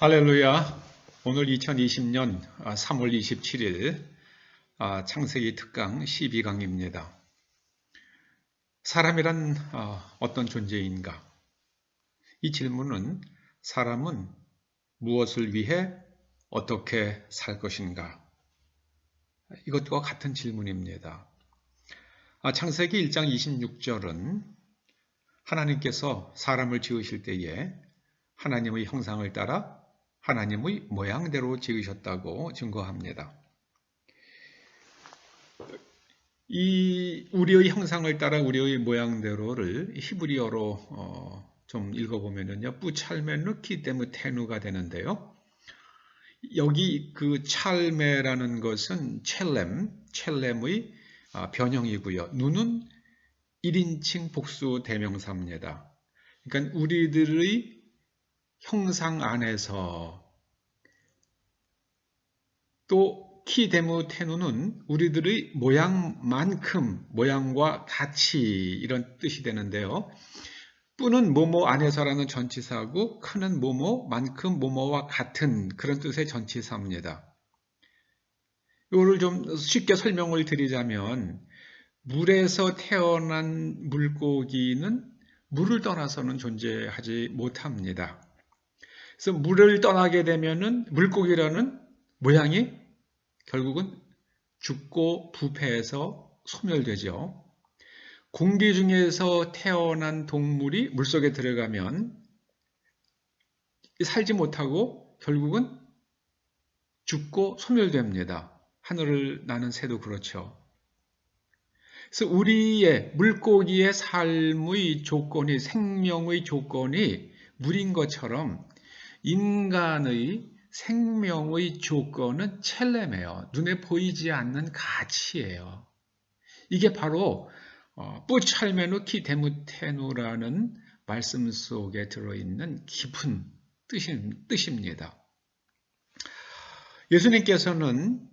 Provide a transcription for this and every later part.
할렐루야. 오늘 2020년 3월 27일 창세기 특강 12강입니다. 사람이란 어떤 존재인가? 이 질문은 사람은 무엇을 위해 어떻게 살 것인가? 이것과 같은 질문입니다. 창세기 1장 26절은 하나님께서 사람을 지으실 때에 하나님의 형상을 따라 하나님의 모양대로 지으셨다고 증거합니다. 이 우리의 형상을 따라 우리의 모양대로를 히브리어로 좀 읽어보면요, 뿌찰메누키 데무테누가 되는데요. 여기 그 찰메라는 것은 첼렘의 변형이고요. 누는 1인칭 복수 대명사입니다. 그러니까 우리들의 형상 안에서 또 키데무테누는 우리들의 모양만큼, 모양과 같이 이런 뜻이 되는데요. 뿌는 뭐뭐 안에서라는 전치사고 크는 뭐뭐만큼 뭐뭐와 같은 그런 뜻의 전치사입니다. 이거를 좀 쉽게 설명을 드리자면 물에서 태어난 물고기는 물을 떠나서는 존재하지 못합니다. 그래서 물을 떠나게 되면은 물고기라는 모양이 결국은 죽고 부패해서 소멸되죠. 공기 중에서 태어난 동물이 물속에 들어가면 살지 못하고 결국은 죽고 소멸됩니다. 하늘을 나는 새도 그렇죠. 그래서 우리의 물고기의 삶의 조건이, 생명의 조건이 물인 것처럼 인간의 생명의 조건은 첼렘이에요. 눈에 보이지 않는 가치예요. 이게 바로 뿌찰메누키 데무테누라는 말씀 속에 들어있는 깊은 뜻입니다. 예수님께서는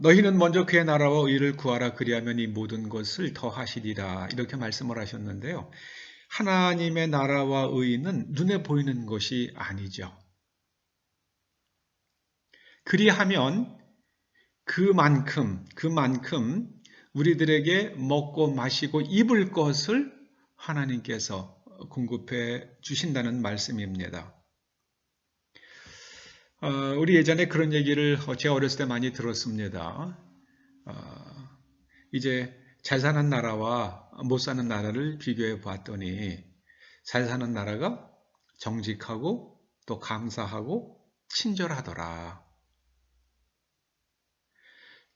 너희는 먼저 그의 나라와 의를 구하라 그리하면 이 모든 것을 더하시리라 이렇게 말씀을 하셨는데요. 하나님의 나라와 의는 눈에 보이는 것이 아니죠. 그리하면 그만큼 우리들에게 먹고 마시고 입을 것을 하나님께서 공급해 주신다는 말씀입니다. 우리 예전에 그런 얘기를 제가 어렸을 때 많이 들었습니다. 이제 잘 사는 나라와 못 사는 나라를 비교해 봤더니 잘 사는 나라가 정직하고 또 감사하고 친절하더라.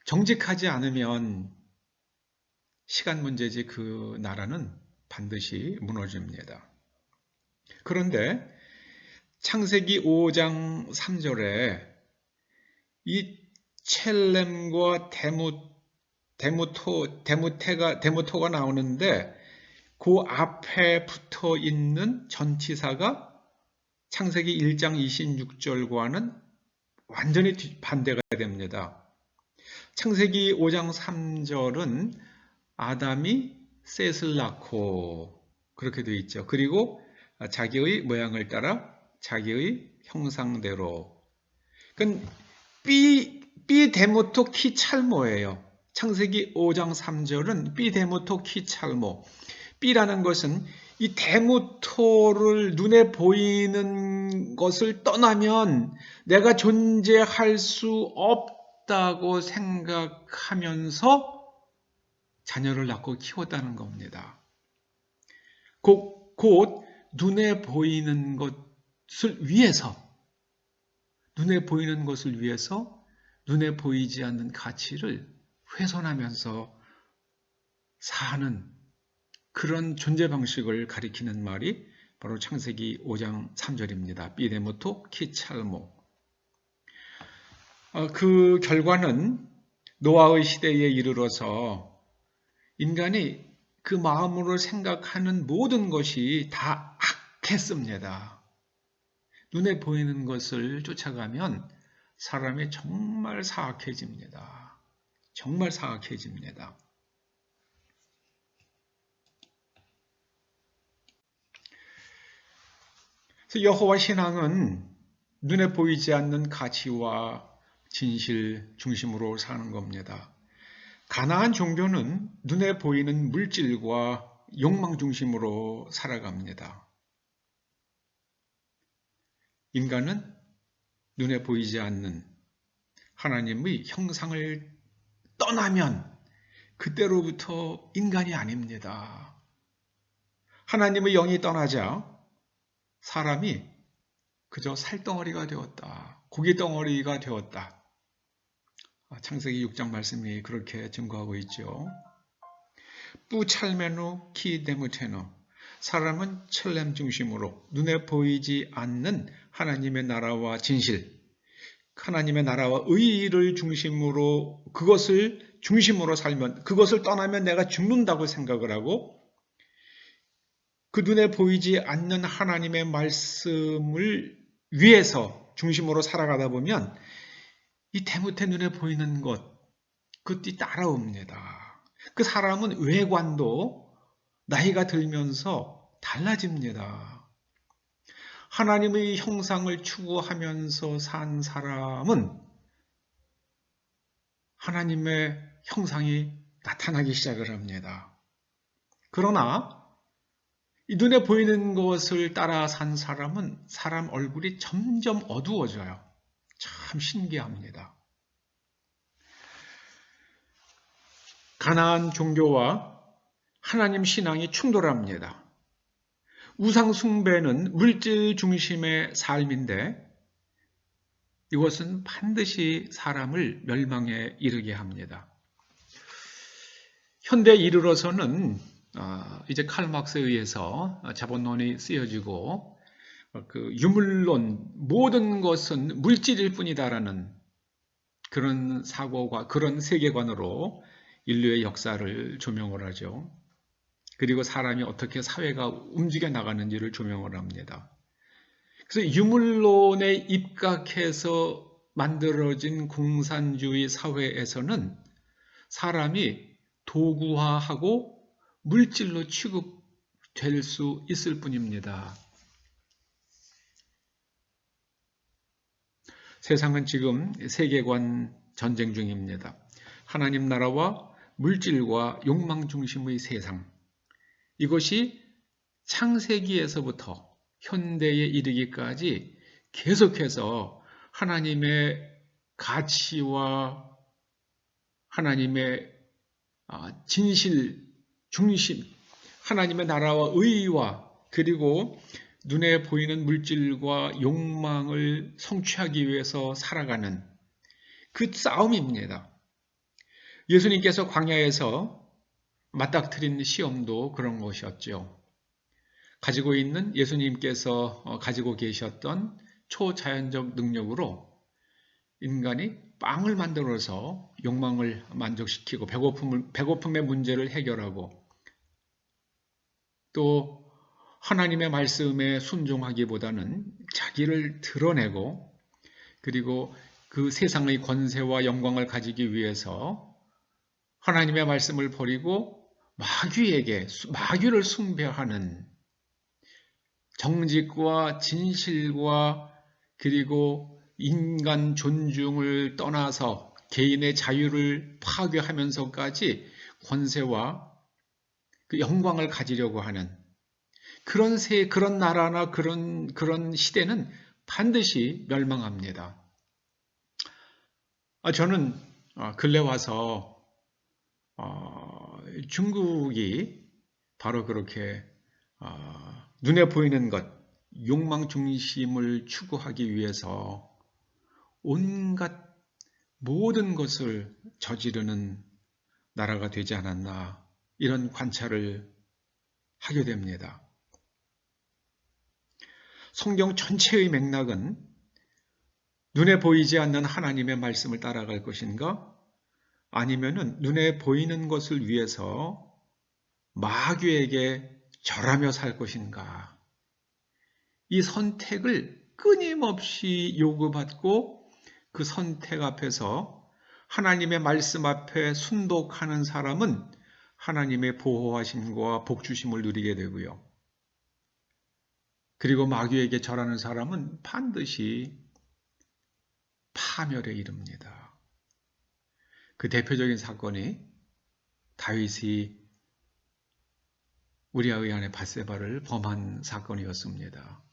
정직하지 않으면 시간 문제지 그 나라는 반드시 무너집니다. 그런데 창세기 5장 3절에 이 첼렘과 데무토가 나오는데 그 앞에 붙어 있는 전치사가 창세기 1장 26절과는 완전히 반대가 됩니다. 창세기 5장 3절은 아담이 셋을 낳고 그렇게 되어 있죠. 그리고 자기의 모양을 따라 자기의 형상대로. 그건 삐데모토 키찰모예요. 창세기 5장 3절은 삐데모토 키찰모. 삐라는 것은 이 데모토를 눈에 보이는 것을 떠나면 내가 존재할 수 없다고 생각하면서 자녀를 낳고 키웠다는 겁니다. 곧 눈에 보이는 것을 위해서 눈에 보이지 않는 가치를 훼손하면서 사는 그런 존재 방식을 가리키는 말이 바로 창세기 5장 3절입니다. 삐데모토 키찰모. 그 결과는 노아의 시대에 이르러서 인간이 그 마음으로 생각하는 모든 것이 다 악했습니다. 눈에 보이는 것을 쫓아가면 사람이 정말 사악해집니다. 정말 사악해집니다. 그래서 여호와 신앙은 눈에 보이지 않는 가치와 진실 중심으로 사는 겁니다. 가나안 종교는 눈에 보이는 물질과 욕망 중심으로 살아갑니다. 인간은 눈에 보이지 않는 하나님의 형상을 떠나면 그때로부터 인간이 아닙니다. 하나님의 영이 떠나자 사람이 그저 살덩어리가 되었다. 고기덩어리가 되었다. 창세기 6장 말씀이 그렇게 증거하고 있죠. 뿌찰메노 키데무테노, 사람은 첼렘 중심으로 눈에 보이지 않는 하나님의 나라와 진실, 하나님의 나라와 의의를 중심으로, 그것을 중심으로 살면, 그것을 떠나면 내가 죽는다고 생각을 하고, 그 눈에 보이지 않는 하나님의 말씀을 위해서 중심으로 살아가다 보면 이 대못에 눈에 보이는 것, 그것이 따라옵니다. 그 사람은 외관도 나이가 들면서 달라집니다. 하나님의 형상을 추구하면서 산 사람은 하나님의 형상이 나타나기 시작을 합니다. 그러나 이 눈에 보이는 것을 따라 산 사람은 사람 얼굴이 점점 어두워져요. 참 신기합니다. 가나안 종교와 하나님 신앙이 충돌합니다. 우상 숭배는 물질 중심의 삶인데 이것은 반드시 사람을 멸망에 이르게 합니다. 현대에 이르러서는 이제 칼 막스에 의해서 자본론이 쓰여지고 그 유물론, 모든 것은 물질일 뿐이다라는 그런 사고가, 그런 세계관으로 인류의 역사를 조명을 하죠. 그리고 사람이 어떻게 사회가 움직여 나가는지를 조명을 합니다. 그래서 유물론에 입각해서 만들어진 공산주의 사회에서는 사람이 도구화하고 물질로 취급될 수 있을 뿐입니다. 세상은 지금 세계관 전쟁 중입니다. 하나님 나라와 물질과 욕망 중심의 세상. 이것이 창세기에서부터 현대에 이르기까지 계속해서 하나님의 가치와 하나님의 진실 중심, 하나님의 나라와 의와 그리고 눈에 보이는 물질과 욕망을 성취하기 위해서 살아가는 그 싸움입니다. 예수님께서 광야에서 맞닥뜨린 시험도 그런 것이었죠. 가지고 있는 예수님께서 가지고 계셨던 초자연적 능력으로 인간이 빵을 만들어서 욕망을 만족시키고 배고픔의 문제를 해결하고 또 하나님의 말씀에 순종하기보다는 자기를 드러내고 그리고 그 세상의 권세와 영광을 가지기 위해서 하나님의 말씀을 버리고 마귀를 숭배하는 정직과 진실과 그리고 인간 존중을 떠나서 개인의 자유를 파괴하면서까지 권세와 그 영광을 가지려고 하는 그런 나라나 그런 시대는 반드시 멸망합니다. 저는 근래 와서 중국이 바로 그렇게 눈에 보이는 것, 욕망 중심을 추구하기 위해서 온갖 모든 것을 저지르는 나라가 되지 않았나 이런 관찰을 하게 됩니다. 성경 전체의 맥락은 눈에 보이지 않는 하나님의 말씀을 따라갈 것인가? 아니면은 눈에 보이는 것을 위해서 마귀에게 절하며 살 것인가? 이 선택을 끊임없이 요구받고 그 선택 앞에서 하나님의 말씀 앞에 순독하는 사람은 하나님의 보호하심과 복주심을 누리게 되고요. 그리고 마귀에게 절하는 사람은 반드시 파멸에 이릅니다. 그 대표적인 사건이 다윗이 우리아의 아내 밧세바를 범한 사건이었습니다.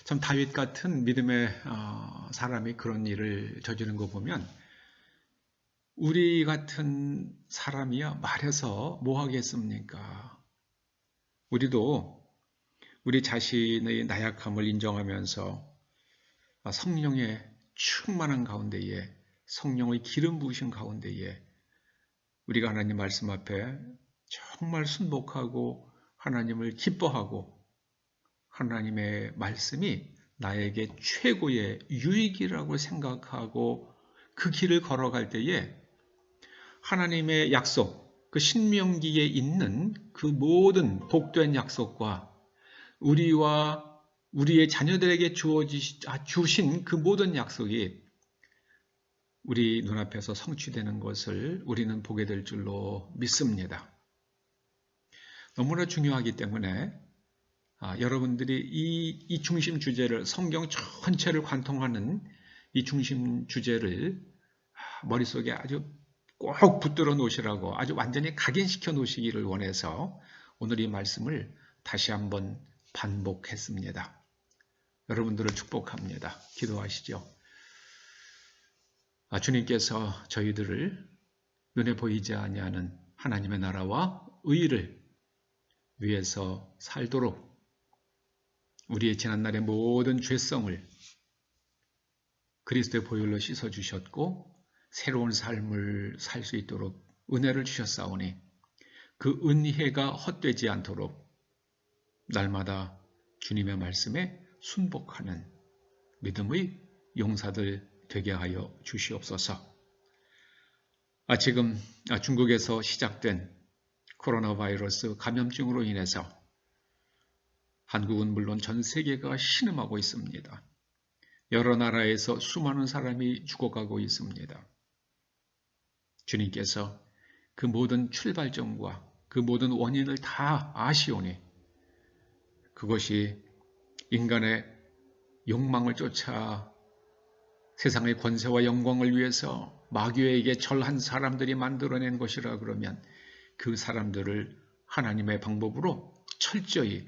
참 다윗 같은 믿음의 사람이 그런 일을 저지른 거 보면 우리 같은 사람이야 말해서 뭐 하겠습니까? 우리도 우리 자신의 나약함을 인정하면서 성령의 충만한 가운데에 성령의 기름 부으신 가운데에 우리가 하나님 말씀 앞에 정말 순복하고 하나님을 기뻐하고 하나님의 말씀이 나에게 최고의 유익이라고 생각하고 그 길을 걸어갈 때에 하나님의 약속, 그 신명기에 있는 그 모든 복된 약속과 우리와 우리의 자녀들에게 주신 그 모든 약속이 우리 눈앞에서 성취되는 것을 우리는 보게 될 줄로 믿습니다. 너무나 중요하기 때문에 여러분들이 이 중심 주제를 성경 전체를 관통하는 이 중심 주제를 머릿속에 아주 꼭 붙들어 놓으시라고 아주 완전히 각인시켜 놓으시기를 원해서 오늘 이 말씀을 다시 한번 반복했습니다. 여러분들을 축복합니다. 기도하시죠. 주님께서 저희들을 눈에 보이지 아니하는 하나님의 나라와 의를 위해서 살도록 우리의 지난날의 모든 죄성을 그리스도의 보혈로 씻어주셨고 새로운 삶을 살 수 있도록 은혜를 주셨사오니 그 은혜가 헛되지 않도록 날마다 주님의 말씀에 순복하는 믿음의 용사들 되게 하여 주시옵소서. 지금 중국에서 시작된 코로나 바이러스 감염증으로 인해서 한국은 물론 전 세계가 신음하고 있습니다. 여러 나라에서 수많은 사람이 죽어가고 있습니다. 주님께서 그 모든 출발점과 그 모든 원인을 다 아시오니 그것이 인간의 욕망을 쫓아 세상의 권세와 영광을 위해서 마귀에게 절한 사람들이 만들어낸 것이라 그러면 그 사람들을 하나님의 방법으로 철저히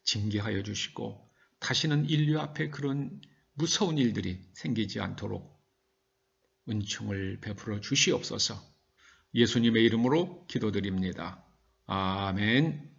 징계하여 주시고 다시는 인류 앞에 그런 무서운 일들이 생기지 않도록 은총을 베풀어 주시옵소서. 예수님의 이름으로 기도드립니다. 아멘.